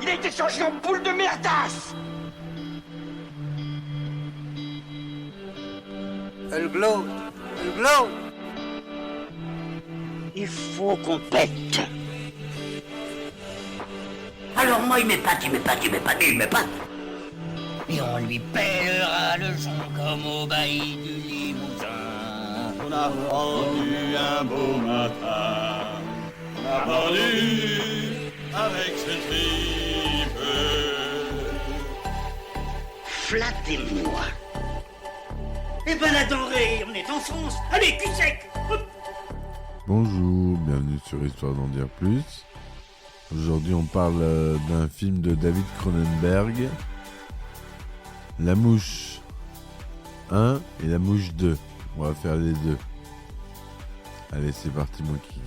nez t'es changé en boule de merdasse. Elle glow. Elle glow. Il faut qu'on pète. Alors moi, il m'épate. Et on lui pèlera le son comme au bailli du Limousin. On a vendu un beau matin. On a vendu avec ce tripe. Flattez-moi. Eh ben la denrée, on est en France. Allez, cul sec. Bonjour, bienvenue sur Histoire d'en dire plus. Aujourd'hui on parle d'un film de David Cronenberg, La Mouche 1 et La Mouche 2. On va faire les deux. Allez, c'est parti mon kiki.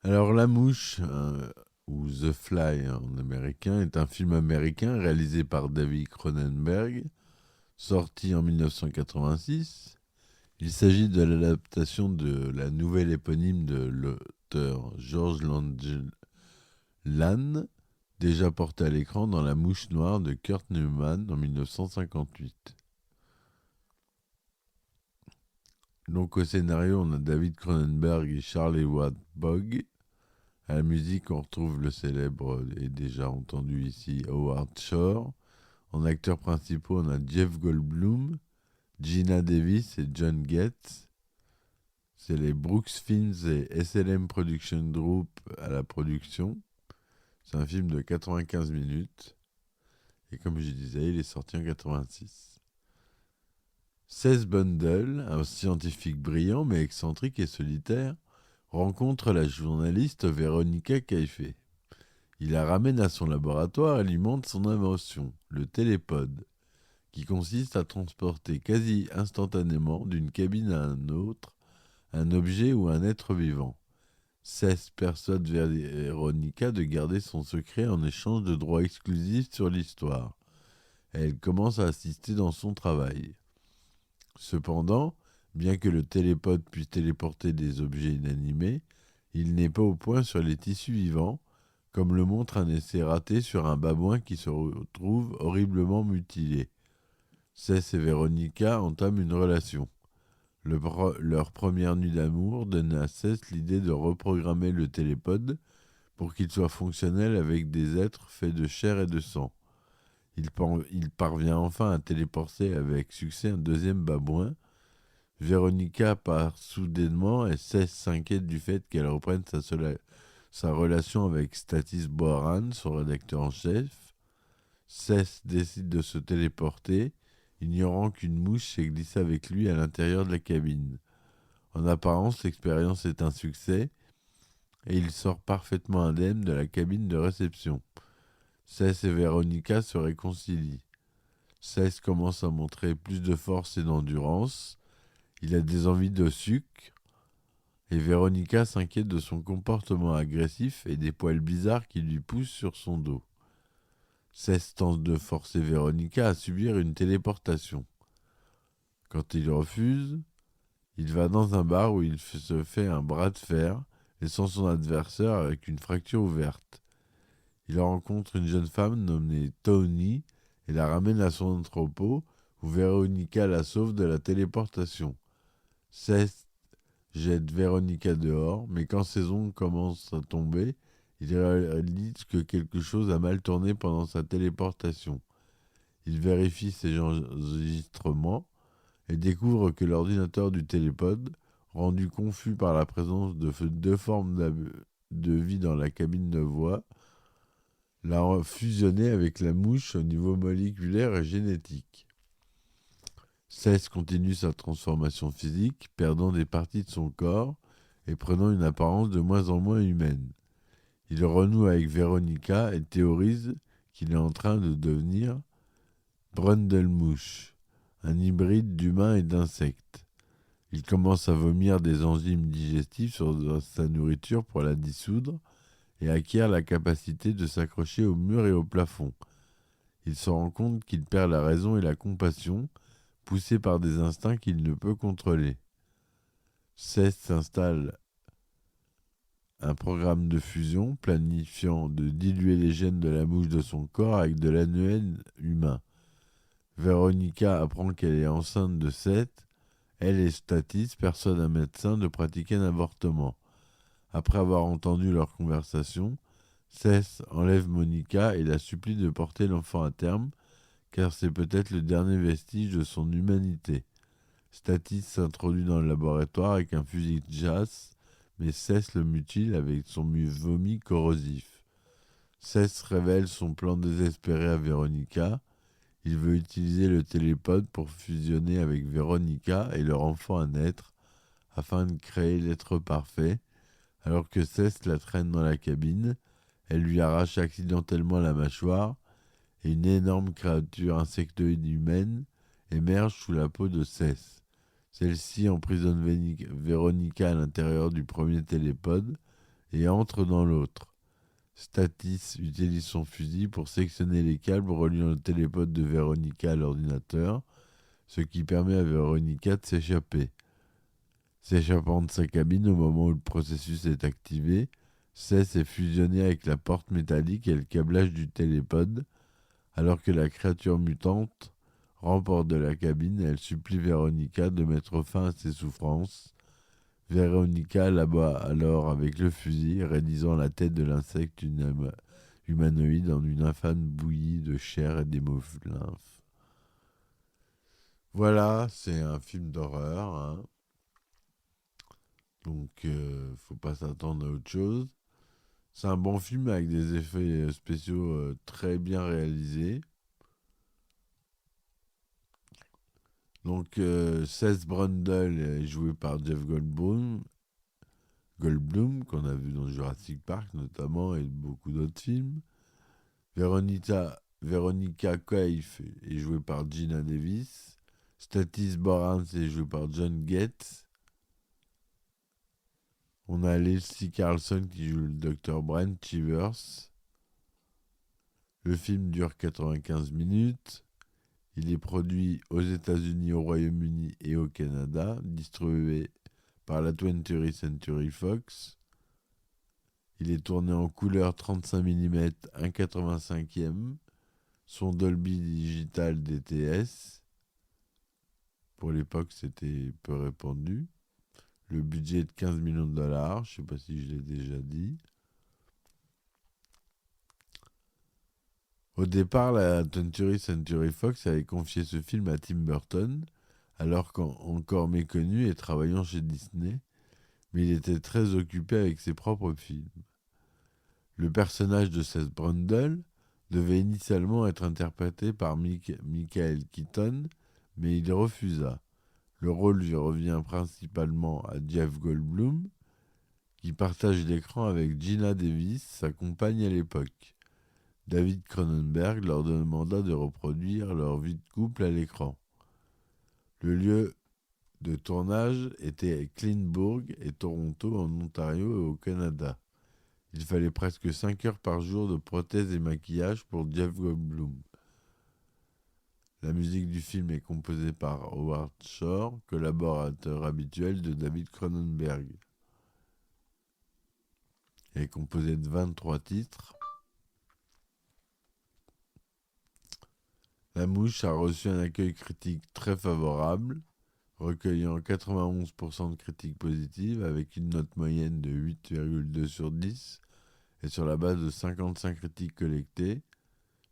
Alors La Mouche, ou The Fly en américain, est un film américain réalisé par David Cronenberg, sorti en 1986. Il s'agit de l'adaptation de la nouvelle éponyme de l'auteur George Lange, déjà portée à l'écran dans La Mouche Noire de Kurt Neumann en 1958. Donc au scénario, on a David Cronenberg et Charles Edward Bogg. À la musique, on retrouve le célèbre et déjà entendu ici Howard Shore. En acteurs principaux, on a Jeff Goldblum, Gina Davis et John Getz. C'est les Brooks Films et SLM Production Group à la production. C'est un film de 95 minutes. Et comme je disais, il est sorti en 86. 16 Bundle, un scientifique brillant mais excentrique et solitaire, rencontre la journaliste Veronica Caiffé. Il la ramène à son laboratoire et lui montre son invention, le télépode, qui consiste à transporter quasi instantanément d'une cabine à une autre un objet ou un être vivant. Cess persuade Veronica de garder son secret en échange de droits exclusifs sur l'histoire. Elle commence à assister dans son travail. Cependant, bien que le télépode puisse téléporter des objets inanimés, il n'est pas au point sur les tissus vivants, comme le montre un essai raté sur un babouin qui se retrouve horriblement mutilé. Cess et Veronica entament une relation. Leur première nuit d'amour donne à Cess l'idée de reprogrammer le télépode pour qu'il soit fonctionnel avec des êtres faits de chair et de sang. Il parvient enfin à téléporter avec succès un deuxième babouin. Veronica part soudainement et Cess s'inquiète du fait qu'elle reprenne sa relation avec Statis Boaran, son rédacteur en chef. Cess décide de se téléporter, ignorant qu'une mouche s'est glissée avec lui à l'intérieur de la cabine. En apparence, l'expérience est un succès et il sort parfaitement indemne de la cabine de réception. Cess et Veronica se réconcilient. Cess commence à montrer plus de force et d'endurance. Il a des envies de sucre et Veronica s'inquiète de son comportement agressif et des poils bizarres qui lui poussent sur son dos. Cess tente de forcer Veronica à subir une téléportation. Quand il refuse, il va dans un bar où il se fait un bras de fer, laissant son adversaire avec une fracture ouverte. Il rencontre une jeune femme nommée Tony et la ramène à son entrepôt où Veronica la sauve de la téléportation. Cess jette Veronica dehors, mais quand ses ongles commencent à tomber, il réalise que quelque chose a mal tourné pendant sa téléportation. Il vérifie ses enregistrements et découvre que l'ordinateur du télépode, rendu confus par la présence de deux formes de vie dans la cabine de voix, l'a fusionné avec la mouche au niveau moléculaire et génétique. Cess continue sa transformation physique, perdant des parties de son corps et prenant une apparence de moins en moins humaine. Il renoue avec Veronica et théorise qu'il est en train de devenir Brundlemouche, un hybride d'humain et d'insecte. Il commence à vomir des enzymes digestives sur sa nourriture pour la dissoudre et acquiert la capacité de s'accrocher au mur et au plafond. Il se rend compte qu'il perd la raison et la compassion, poussé par des instincts qu'il ne peut contrôler. Seth s'installe un programme de fusion planifiant de diluer les gènes de la mouche de son corps avec de l'ADN humain. Veronica apprend qu'elle est enceinte de Seth. Elle et Statis persuadent un médecin de pratiquer un avortement. Après avoir entendu leur conversation, Seth enlève Monica et la supplie de porter l'enfant à terme, car c'est peut-être le dernier vestige de son humanité. Statis s'introduit dans le laboratoire avec un fusil de chasse, mais Seth le mutile avec son vomi corrosif. Seth révèle son plan désespéré à Veronica. Il veut utiliser le télépode pour fusionner avec Veronica et leur enfant à naître, afin de créer l'être parfait. Alors que Seth la traîne dans la cabine, elle lui arrache accidentellement la mâchoire et une énorme créature insectoïde humaine émerge sous la peau de Seth. Celle-ci emprisonne Veronica à l'intérieur du premier télépode et entre dans l'autre. Statis utilise son fusil pour sectionner les câbles reliant le télépode de Veronica à l'ordinateur, ce qui permet à Veronica de s'échapper. S'échappant de sa cabine au moment où le processus est activé, Seth est fusionné avec la porte métallique et le câblage du télépode, alors que la créature mutante remporte de la cabine et elle supplie Veronica de mettre fin à ses souffrances. Veronica l'abat alors avec le fusil, réduisant la tête de l'insecte humanoïde en une infâme bouillie de chair et d'hémolymphe. Voilà, c'est un film d'horreur, hein. Donc, faut pas s'attendre à autre chose. C'est un bon film avec des effets spéciaux très bien réalisés. Donc, Seth Brundle est joué par Jeff Goldblum, qu'on a vu dans Jurassic Park notamment et beaucoup d'autres films. Veronica Coif est jouée par Gina Davis. Statis Borans est joué par John Getz. On a Leslie Carlson qui joue le docteur Brent Chivers. Le film dure 95 minutes. Il est produit aux États-Unis, au Royaume-Uni et au Canada, distribué par la 20th Century Fox. Il est tourné en couleur 35 mm 1,85e, son Dolby Digital DTS. Pour l'époque, c'était peu répandu. Le budget est de 15 millions de dollars, je ne sais pas si je l'ai déjà dit. Au départ, la 20th Century Fox avait confié ce film à Tim Burton, alors qu'encore méconnu et travaillant chez Disney, mais il était très occupé avec ses propres films. Le personnage de Seth Brundle devait initialement être interprété par Michael Keaton, mais il refusa. Le rôle lui revient principalement à Jeff Goldblum, qui partage l'écran avec Gina Davis, sa compagne à l'époque. David Cronenberg leur demanda de reproduire leur vie de couple à l'écran. Le lieu de tournage était Cleanbourg et Toronto en Ontario et au Canada. Il fallait presque 5 heures par jour de prothèses et maquillage pour Jeff Goldblum. La musique du film est composée par Howard Shore, collaborateur habituel de David Cronenberg. Elle est composée de 23 titres. La Mouche a reçu un accueil critique très favorable, recueillant 91% de critiques positives avec une note moyenne de 8,2 sur 10 et sur la base de 55 critiques collectées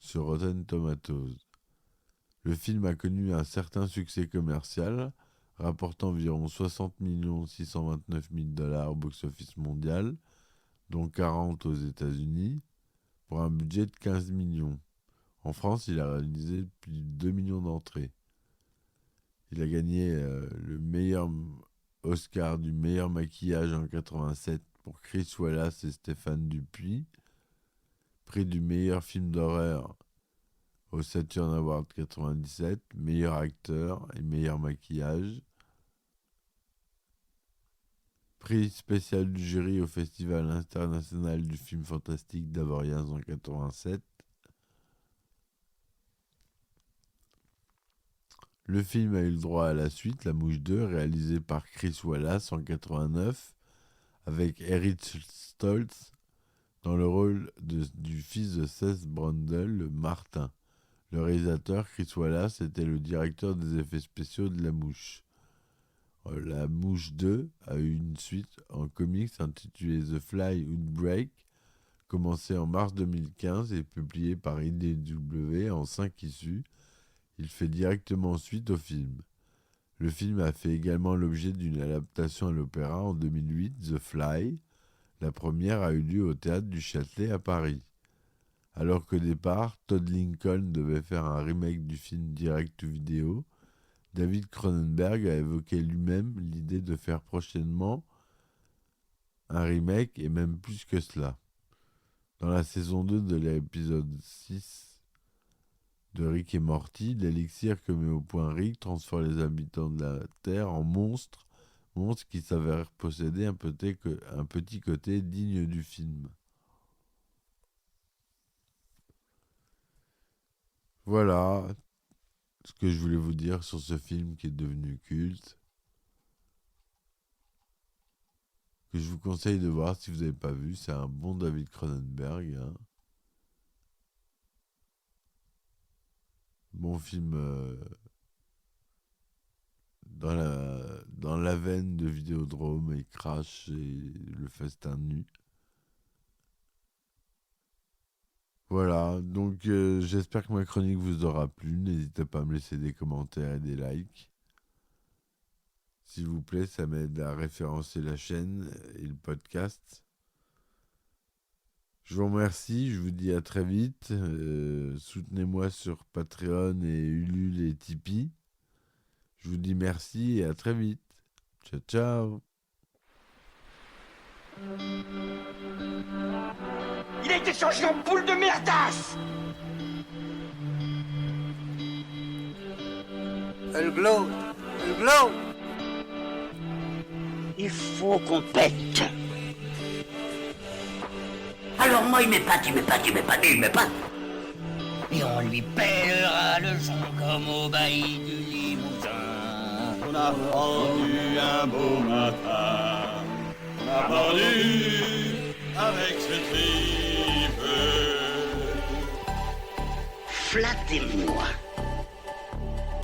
sur Rotten Tomatoes. Le film a connu un certain succès commercial, rapportant environ 60 629 000 dollars au box-office mondial, dont 40 aux États-Unis, pour un budget de 15 millions. En France, il a réalisé plus de 2 millions d'entrées. Il a gagné le meilleur Oscar du meilleur maquillage en 87 pour Chris Wallace et Stéphane Dupuis, prix du meilleur film d'horreur au Saturn Award 97, meilleur acteur et meilleur maquillage. Prix spécial du jury au Festival international du film fantastique d'Avoriaz en 87. Le film a eu le droit à la suite, La Mouche 2, réalisé par Chris Wallace en 89, avec Eric Stoltz dans le rôle du fils de Seth Brundle, Martin. Le réalisateur, Chris Wallace, était le directeur des effets spéciaux de La Mouche. La Mouche 2 a eu une suite en comics intitulée The Fly Outbreak, commencée en mars 2015 et publiée par IDW en 5 issues. Il fait directement suite au film. Le film a fait également l'objet d'une adaptation à l'opéra en 2008, The Fly. La première a eu lieu au Théâtre du Châtelet à Paris. Alors qu'au départ, Todd Lincoln devait faire un remake du film direct to vidéo, David Cronenberg a évoqué lui-même l'idée de faire prochainement un remake et même plus que cela. Dans la saison 2 de l'épisode 6 de Rick et Morty, l'élixir que met au point Rick transforme les habitants de la Terre en monstres qui s'avèrent posséder un petit côté digne du film. Voilà ce que je voulais vous dire sur ce film qui est devenu culte, que je vous conseille de voir si vous n'avez pas vu. C'est un bon David Cronenberg. Bon film dans la veine de Vidéodrome et Crash et Le Festin de Nu. Voilà, donc j'espère que ma chronique vous aura plu. N'hésitez pas à me laisser des commentaires et des likes. S'il vous plaît, ça m'aide à référencer la chaîne et le podcast. Je vous remercie, je vous dis à très vite. Soutenez-moi sur Patreon et Ulule et Tipeee. Je vous dis merci et à très vite. Ciao, ciao. Il a été changé en boule de merdasse. Elle glow. Elle glow. Il faut qu'on pète. Alors moi, il m'épate. Et on lui pèlera le son comme au bailli du Limousin. On a pendu un beau matin, on a pendu avec ce tripe. Flattez-moi.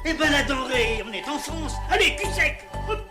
Eh ben la denrée, on est en France. Allez, cul sec. Hop.